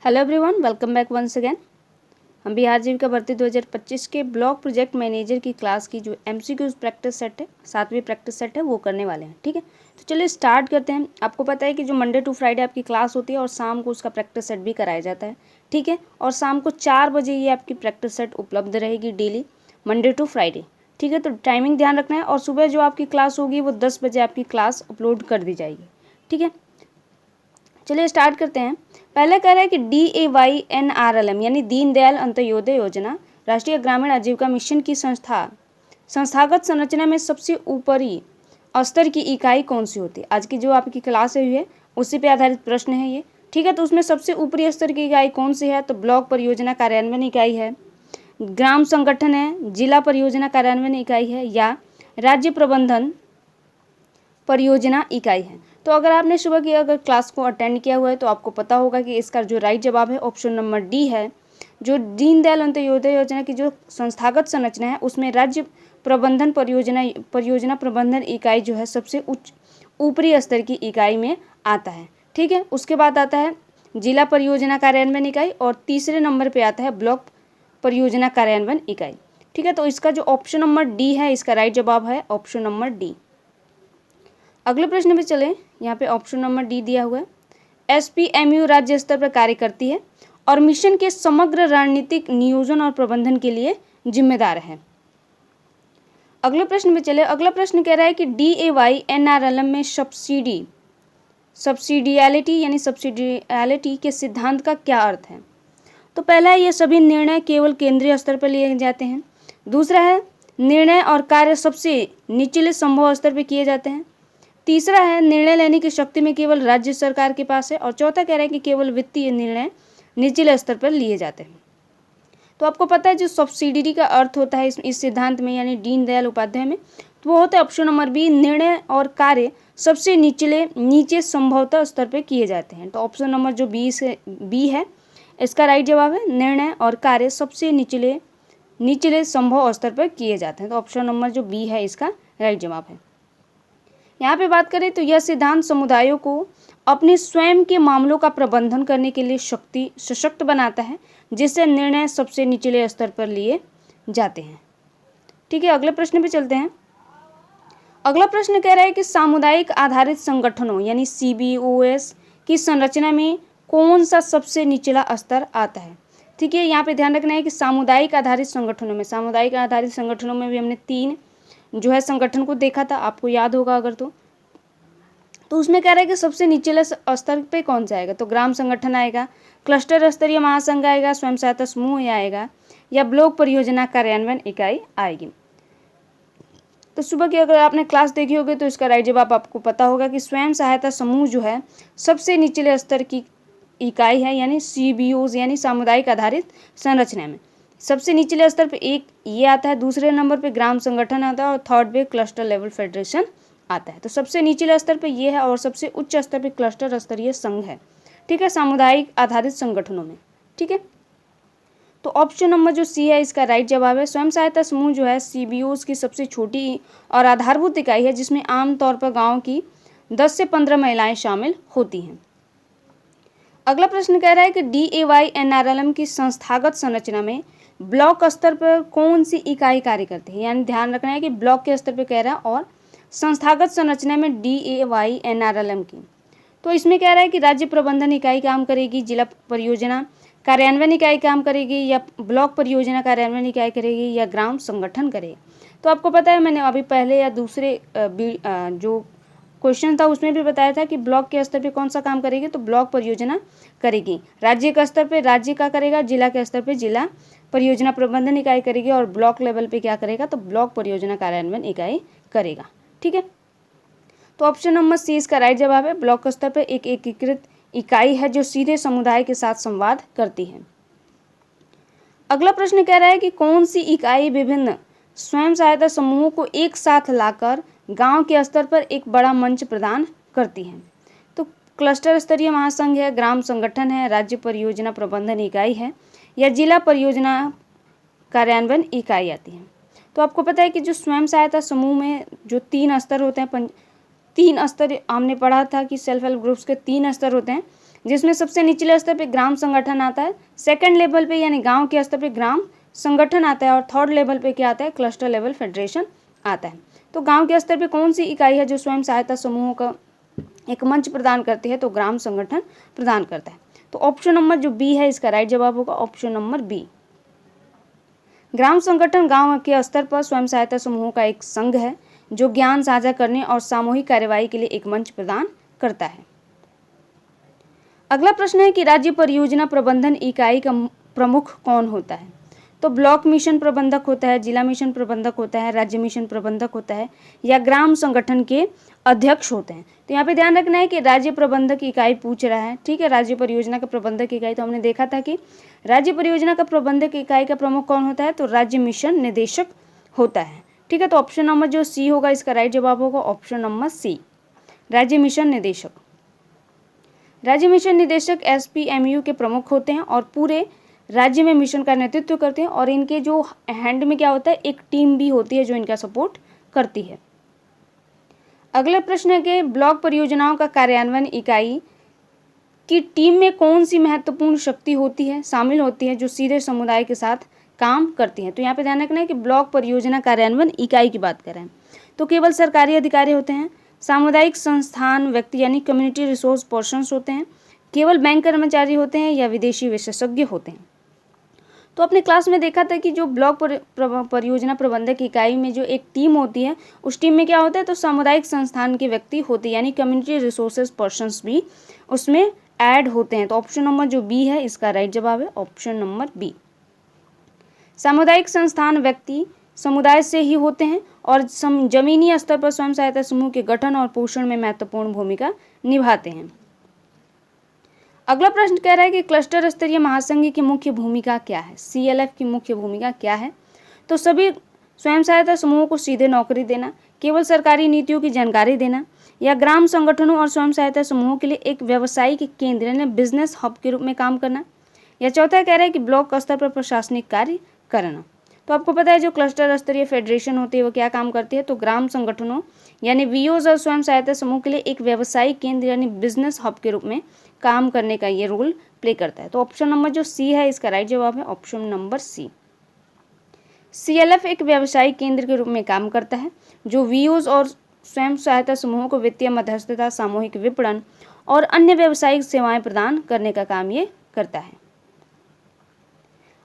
Hello everyone, welcome back once again. हम बिहार जीविका भर्ती 2025 के ब्लॉक प्रोजेक्ट मैनेजर की क्लास की जो एमसीक्यूज प्रैक्टिस सेट है, 7वीं प्रैक्टिस सेट है, वो करने वाले हैं। ठीक है, तो चलिए स्टार्ट करते हैं। आपको पता है कि जो मंडे टू फ्राइडे आपकी क्लास होती है और शाम को उसका प्रैक्टिस सेट भी कराया जाता है। ठीक है, और शाम को 4 बजे ये आपकी प्रैक्टिस सेट उपलब्ध रहेगी डेली, मंडे टू फ्राइडे। ठीक है, तो टाइमिंग ध्यान रखना है। और सुबह जो आपकी क्लास होगी वो 10 बजे आपकी क्लास अपलोड कर दी जाएगी। ठीक है, चलिए स्टार्ट करते हैं। पहले कह रहा है कि DAYNRLM यानी दीनदयाल अंत्योदय योजना राष्ट्रीय ग्रामीण आजीविका मिशन की संस्थागत संरचना में सबसे ऊपरी स्तर की इकाई कौन सी होती है। आज की जो आपकी क्लास हुई है उसी पे आधारित प्रश्न है ये। ठीक है, तो उसमें सबसे ऊपरी स्तर की इकाई कौन सी है, तो ब्लॉक परियोजना कार्यान्वयन इकाई है, ग्राम संगठन है, जिला परियोजना कार्यान्वयन इकाई है, या राज्य प्रबंधन परियोजना इकाई है। तो अगर आपने सुबह की अगर क्लास को अटेंड किया हुआ है तो आपको पता होगा कि इसका जो राइट जवाब है ऑप्शन नंबर डी है। जो दीनदयाल अंत्योदय योजना की जो संस्थागत संरचना है उसमें राज्य प्रबंधन परियोजना प्रबंधन इकाई जो है सबसे ऊपरी स्तर की इकाई में आता है। ठीक है, उसके बाद आता है जिला परियोजना कार्यान्वयन इकाई और तीसरे नंबर पर आता है ब्लॉक परियोजना कार्यान्वयन इकाई। ठीक है, तो इसका जो ऑप्शन नंबर डी है इसका राइट जवाब है ऑप्शन नंबर डी। अगले प्रश्न पे चलें। यहाँ पे ऑप्शन नंबर डी दिया हुआ है। SPMU राज्य स्तर पर कार्य करती है और मिशन के समग्र रणनीतिक नियोजन और प्रबंधन के लिए जिम्मेदार है। अगले प्रश्न पे चले। अगला प्रश्न कह रहा है कि DAYNRLM में सब्सिडियलिटी के सिद्धांत का क्या अर्थ है। तो पहला है ये सभी निर्णय केवल केंद्रीय स्तर पर लिए जाते हैं। दूसरा है निर्णय और कार्य सबसे निचले संभव स्तर पर किए जाते हैं। तीसरा है निर्णय लेने की शक्ति में केवल राज्य सरकार के पास है। और चौथा कह रहा है कि केवल वित्तीय निर्णय निचले स्तर पर लिए जाते हैं। तो आपको पता है जो सब्सिडी का अर्थ होता है इस सिद्धांत में यानी दीनदयाल उपाध्याय में, तो वो होता है ऑप्शन नंबर बी, निर्णय और कार्य सबसे नीचे संभवतः स्तर पर किए जाते हैं। तो ऑप्शन नंबर जो बी है इसका राइट जवाब है, निर्णय और कार्य सबसे निचले संभव स्तर पर किए जाते हैं। तो ऑप्शन नंबर जो बी है इसका राइट जवाब है। यहाँ पे बात करें तो यह सिद्धांत समुदायों को अपने स्वयं के मामलों का प्रबंधन करने के लिए सशक्त बनाता है, जिससे निर्णय सबसे निचले स्तर पर लिए जाते हैं। ठीक है, अगले प्रश्न पे चलते हैं। अगला प्रश्न कह रहा है कि सामुदायिक आधारित संगठनों यानी CBOS की संरचना में कौन सा सबसे निचला स्तर आता है। ठीक है, यहाँ पे ध्यान रखना है कि सामुदायिक आधारित संगठनों में भी हमने 3 जो है संगठन को देखा था, आपको याद होगा अगर तो उसमें कह रहा है कि सबसे निचले स्तर पे कौन सा आएगा। तो ग्राम संगठन आएगा, क्लस्टर स्तरीय महासंघ आएगा, स्वयं सहायता समूह आएगा, या ब्लॉक परियोजना कार्यान्वयन इकाई आएगी। तो सुबह की अगर आपने क्लास देखी होगी तो इसका राइट जवाब आपको पता होगा कि स्वयं सहायता समूह जो है सबसे निचले स्तर की इकाई है, यानी CBOs यानी सामुदायिक आधारित संरचना में सबसे निचले स्तर पे एक ये आता है, दूसरे नंबर पे ग्राम संगठन आता है और थर्ड पे क्लस्टर लेवल फेडरेशन आता है। तो सबसे निचले स्तर पे ये है और सबसे उच्च स्तर पे क्लस्टर स्तरीय संघ है। ठीक है, सामुदायिक आधारित संगठनों में। ठीक है, तो ऑप्शन नंबर जो सी है इसका राइट जवाब है। स्वयं सहायता समूह जो है CBOs की सबसे छोटी और आधारभूत इकाई है, जिसमें आमतौर पर गाँव की 10 से 15 महिलाएं शामिल होती हैं। अगला प्रश्न कह रहा है कि DAYNRLM की संस्थागत संरचना में ब्लॉक स्तर पर कौन सी इकाई कार्य करती है। यानी ध्यान रखना है कि ब्लॉक के स्तर पर कह रहा है और संस्थागत संरचना में DAYNRLM की। तो इसमें कह रहा है कि राज्य प्रबंधन इकाई काम करेगी, जिला परियोजना कार्यान्वयन इकाई काम करेगी, या ब्लॉक परियोजना कार्यान्वयन इकाई करेगी, या ग्राम संगठन करेगी। तो आपको पता है मैंने अभी पहले या दूसरे जो क्वेश्चन था उसमें भी बताया था कि ब्लॉक के स्तर पे कौन सा काम करेगी, तो ब्लॉक परियोजना करेगी। राज्य का स्तर पे राज्य का करेगा, जिला के स्तर पे जिला परियोजना प्रबंधन इकाई करेगी, और ब्लॉक लेवल पे क्या करेगा, तो ब्लॉक परियोजना कार्यान्वयन इकाई करेगा। ठीक है, तो ऑप्शन नंबर सी इसका राइट जवाब है। ब्लॉक स्तर पर एक एकीकृत इकाई है जो सीधे समुदाय के साथ संवाद करती है। अगला प्रश्न कह रहा है कि कौन सी इकाई विभिन्न स्वयं सहायता समूहों को एक साथ लाकर गांव के स्तर पर एक बड़ा मंच प्रदान करती है। तो क्लस्टर स्तरीय महासंघ है, ग्राम संगठन है, राज्य परियोजना प्रबंधन इकाई है, या जिला परियोजना कार्यान्वयन इकाई आती है। तो आपको पता है कि जो स्वयं सहायता समूह में जो 3 स्तर होते हैं, 3 स्तर हमने पढ़ा था कि सेल्फ हेल्प ग्रुप्स के 3 स्तर होते हैं। जिसमें सबसे निचले स्तर पे ग्राम संगठन आता है, सेकंड लेवल पे यानी गांव के स्तर पे ग्राम संगठन आता है और थर्ड लेवल पे क्या आता है, क्लस्टर लेवल फेडरेशन आता है। तो गांव के स्तर पे कौन सी इकाई है जो स्वयं सहायता समूहों का एक मंच प्रदान करती है, तो ग्राम संगठन प्रदान करता है। तो ऑप्शन नंबर जो बी है इसका राइट जवाब होगा, ऑप्शन नंबर बी। ग्राम संगठन गांव के स्तर पर स्वयं सहायता समूहों का एक संघ है जो ज्ञान साझा करने और सामूहिक कार्यवाही के लिए एक मंच प्रदान करता है। अगला प्रश्न है कि राज्य परियोजना प्रबंधन इकाई का प्रमुख कौन होता है? तो ब्लॉक मिशन प्रबंधक होता है, जिला मिशन प्रबंधक होता है, राज्य मिशन प्रबंधक होता है, या ग्राम संगठन के अध्यक्ष होते हैं। तो यहाँ पे ध्यान रखना है कि राज्य प्रबंधक इकाई पूछ रहा है, ठीक है। राज्य परियोजना का प्रबंधक इकाई, तो हमने देखा था कि राज्य परियोजना का प्रबंधक इकाई का प्रमुख कौन होता है, तो राज्य मिशन निदेशक होता है, ठीक है। तो ऑप्शन नंबर जो सी होगा इसका राइट जवाब होगा, ऑप्शन नंबर सी, राज्य मिशन निदेशक। राज्य मिशन निदेशक SPMU के प्रमुख होते हैं और पूरे राज्य में मिशन का नेतृत्व करते हैं, और इनके जो हैंड में क्या होता है, एक टीम भी होती है जो इनका सपोर्ट करती है। अगला प्रश्न है कि ब्लॉक परियोजनाओं का कार्यान्वयन इकाई की टीम में कौन सी महत्वपूर्ण शक्ति होती है, शामिल होती है, जो सीधे समुदाय के साथ काम करती है। तो यहाँ पे ध्यान रखना है कि ब्लॉक परियोजना कार्यान्वयन इकाई की बात करें तो केवल सरकारी अधिकारी होते हैं, सामुदायिक संस्थान व्यक्ति यानी कम्युनिटी रिसोर्स पर्सन्स होते हैं, केवल बैंक कर्मचारी होते हैं, या विदेशी विशेषज्ञ होते हैं। तो अपने क्लास में देखा था कि जो ब्लॉक परियोजना प्रबंधक इकाई में जो एक टीम होती है, उस टीम में क्या होता है, तो सामुदायिक संस्थान के व्यक्ति होते हैं, यानी कम्युनिटी रिसोर्सेज पर्सन्स भी उसमें ऐड होते हैं। तो ऑप्शन नंबर जो बी है इसका राइट जवाब है, ऑप्शन नंबर बी। सामुदायिक संस्थान व्यक्ति समुदाय से ही होते हैं और जमीनी स्तर पर स्वयं सहायता समूह के गठन और पोषण में महत्वपूर्ण भूमिका निभाते हैं। अगला प्रश्न कह रहा है कि क्लस्टर स्तरीय महासंघ की मुख्य भूमिका क्या है, CLF की मुख्य भूमिका क्या है? तो सभी स्वयं सहायता समूहों को सीधे नौकरी देना, केवल सरकारी नीतियों की जानकारी देना, या ग्राम संगठनों और स्वयं सहायता समूहों के लिए एक व्यावसायिक केंद्र यानी बिजनेस हब के रूप में काम करना, या चौथा कह रहा है कि ब्लॉक स्तर पर प्रशासनिक कार्य करना। तो आपको पता है जो क्लस्टर स्तरीय फेडरेशन होती है वो क्या काम करती है, तो ग्राम संगठनों यानी VOs और स्वयं सहायता समूह के लिए एक व्यवसायिक केंद्र यानी बिजनेस हब के रूप में काम करने का ये रोल प्ले करता है। तो ऑप्शन नंबर जो सी है इसका राइट जवाब है, ऑप्शन नंबर सी। CLF एक व्यवसायिक केंद्र के रूप में काम करता है जो VOs और स्वयं सहायता समूहों को वित्तीय मध्यस्थता, सामूहिक विपणन और अन्य व्यावसायिक सेवाएं प्रदान करने का काम ये करता है।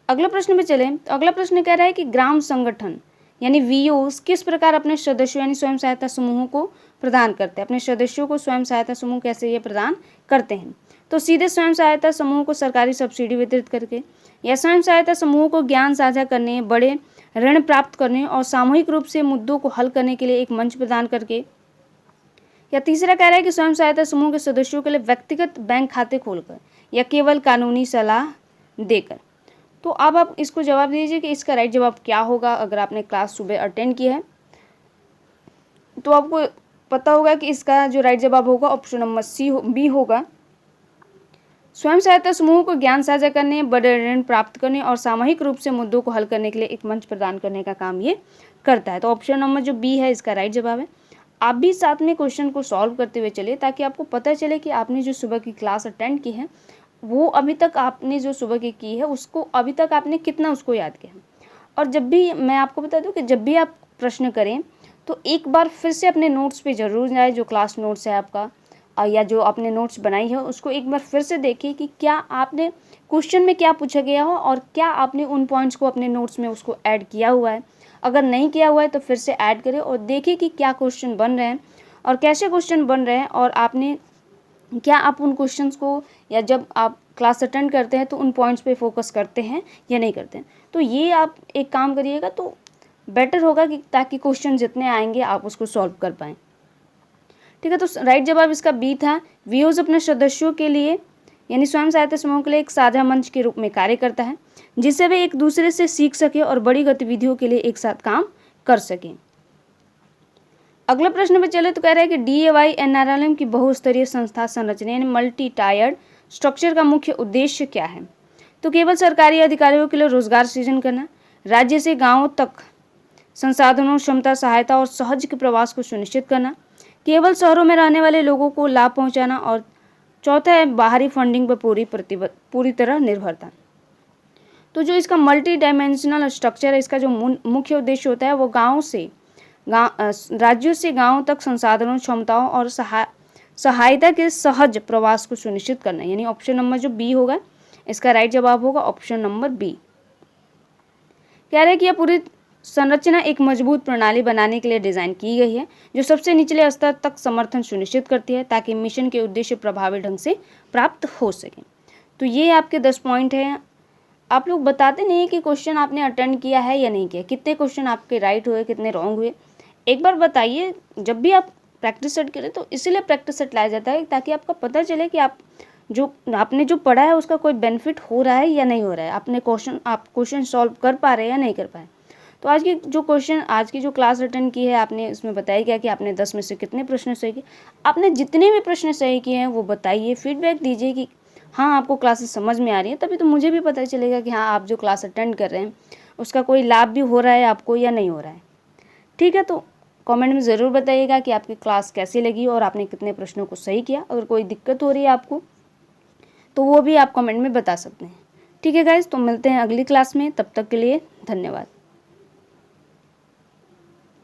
अगला प्रश्न पे चले तो अगला प्रश्न कह रहा है कि ग्राम संगठन यानी VOs किस प्रकार अपने सदस्यों यानी स्वयं सहायता समूहों को प्रदान करते हैं, अपने सदस्यों को स्वयं सहायता समूह कैसे ये प्रदान करते हैं? तो सीधे स्वयं सहायता समूह को सरकारी सब्सिडी वितरित करके, या स्वयं सहायता समूह को ज्ञान साझा करने, बड़े ऋण प्राप्त करने और सामूहिक रूप से मुद्दों को हल करने के लिए एक मंच प्रदान करके, या तीसरा कह रहा है कि स्वयं सहायता समूह के सदस्यों के लिए व्यक्तिगत बैंक खाते खोलकर, या केवल कानूनी सलाह देकर। तो अब आप इसको जवाब दीजिए कि इसका राइट जवाब क्या होगा। अगर आपने क्लास सुबह अटेंड की है तो आपको पता होगा कि इसका जो राइट जवाब होगा ऑप्शन नंबर बी होगा। स्वयं सहायता समूह को ज्ञान साझा करने, बड़े ऋण प्राप्त करने और सामूहिक रूप से मुद्दों को हल करने के लिए एक मंच प्रदान करने का काम ये करता है। तो ऑप्शन नंबर जो बी है इसका राइट जवाब है। आप भी साथ में क्वेश्चन को सॉल्व करते हुए चलिए ताकि आपको पता चले कि आपने जो सुबह की क्लास अटेंड की है वो अभी तक आपने जो सुबह की है उसको अभी तक आपने कितना उसको याद किया है। और जब भी मैं आपको बता दूं कि जब भी आप प्रश्न करें तो एक बार फिर से अपने नोट्स पे ज़रूर जाए, जो क्लास नोट्स है आपका या जो आपने नोट्स बनाई है उसको एक बार फिर से देखिए कि क्या आपने क्वेश्चन में क्या पूछा गया हो और क्या आपने उन पॉइंट्स को अपने नोट्स में उसको ऐड किया हुआ है। अगर नहीं किया हुआ है तो फिर से ऐड करें और देखिए कि क्या क्वेश्चन बन रहे हैं और कैसे क्वेश्चन बन रहे हैं, और आपने क्या आप उन क्वेश्चंस को या जब आप क्लास अटेंड करते हैं तो उन पॉइंट्स पे फोकस करते हैं या नहीं करते हैं। तो ये आप एक काम करिएगा तो बेटर होगा कि ताकि क्वेश्चन जितने आएंगे आप उसको सॉल्व कर पाएँ। ठीक है, तो राइट जवाब इसका बी था। VOs अपने सदस्यों के लिए यानी स्वयं सहायता समूह के लिए एक साझा मंच के रूप में कार्य करता है जिससे वे एक दूसरे से सीख सके और बड़ी गतिविधियों के लिए एक साथ काम कर सकें। अगला प्रश्न पे चले तो कह रहा है कि DAY NRLM की बहुस्तरीय संस्था संरचना यानी मल्टी टायर्ड स्ट्रक्चर का मुख्य उद्देश्य क्या है? तो केवल सरकारी अधिकारियों के लिए रोजगार सृजन करना, राज्य से गांवों तक संसाधनों, क्षमता, सहायता और सहज के प्रवास को सुनिश्चित करना, केवल शहरों में रहने वाले लोगों को लाभ पहुंचाना और चौथा है बाहरी फंडिंग पर पूरी तरह निर्भरता। तो जो इसका मल्टी डायमेंशनल स्ट्रक्चर है, इसका जो मुख्य उद्देश्य होता है वो राज्यों से गांवों तक संसाधनों, क्षमताओं और सहायता के सहज प्रवास को सुनिश्चित करना है। यानी ऑप्शन नंबर जो बी होगा इसका राइट जवाब होगा ऑप्शन नंबर बी। कह रहे हैं कि यह पूरी संरचना एक मजबूत प्रणाली बनाने के लिए डिजाइन की गई है जो सबसे निचले स्तर तक समर्थन सुनिश्चित करती है ताकि मिशन के उद्देश्य प्रभावी ढंग से प्राप्त हो सके। तो ये आपके 10 पॉइंट हैं। आप लोग बताते नहीं कि क्वेश्चन आपने अटेंड किया है या नहीं किया, कितने क्वेश्चन आपके राइट हुए, कितने रॉन्ग हुए, एक बार बताइए। जब भी आप प्रैक्टिस सेट करें तो इसीलिए प्रैक्टिस सेट लाया जाता है ताकि आपका पता चले कि आपने जो पढ़ा है उसका कोई बेनिफिट हो रहा है या नहीं हो रहा है, आप क्वेश्चन सॉल्व कर पा रहे हैं या नहीं कर पाए। तो आज की जो क्लास अटेंड की है आपने, इसमें बताया गया कि आपने 10 में से कितने प्रश्न सही किए। आपने जितने भी प्रश्न सही किए हैं वो बताइए, फीडबैक दीजिए कि हाँ आपको क्लासेस समझ में आ रही है, तभी तो मुझे भी पता चलेगा कि हाँ आप जो क्लास अटेंड कर रहे हैं उसका कोई लाभ भी हो रहा है आपको या नहीं हो रहा है। ठीक है, तो कमेंट में ज़रूर बताइएगा कि आपकी क्लास कैसी लगी और आपने कितने प्रश्नों को सही किया। अगर कोई दिक्कत हो रही है आपको तो वो भी आप कमेंट में बता सकते हैं। ठीक है गाइस, तो मिलते हैं अगली क्लास में, तब तक के लिए धन्यवाद।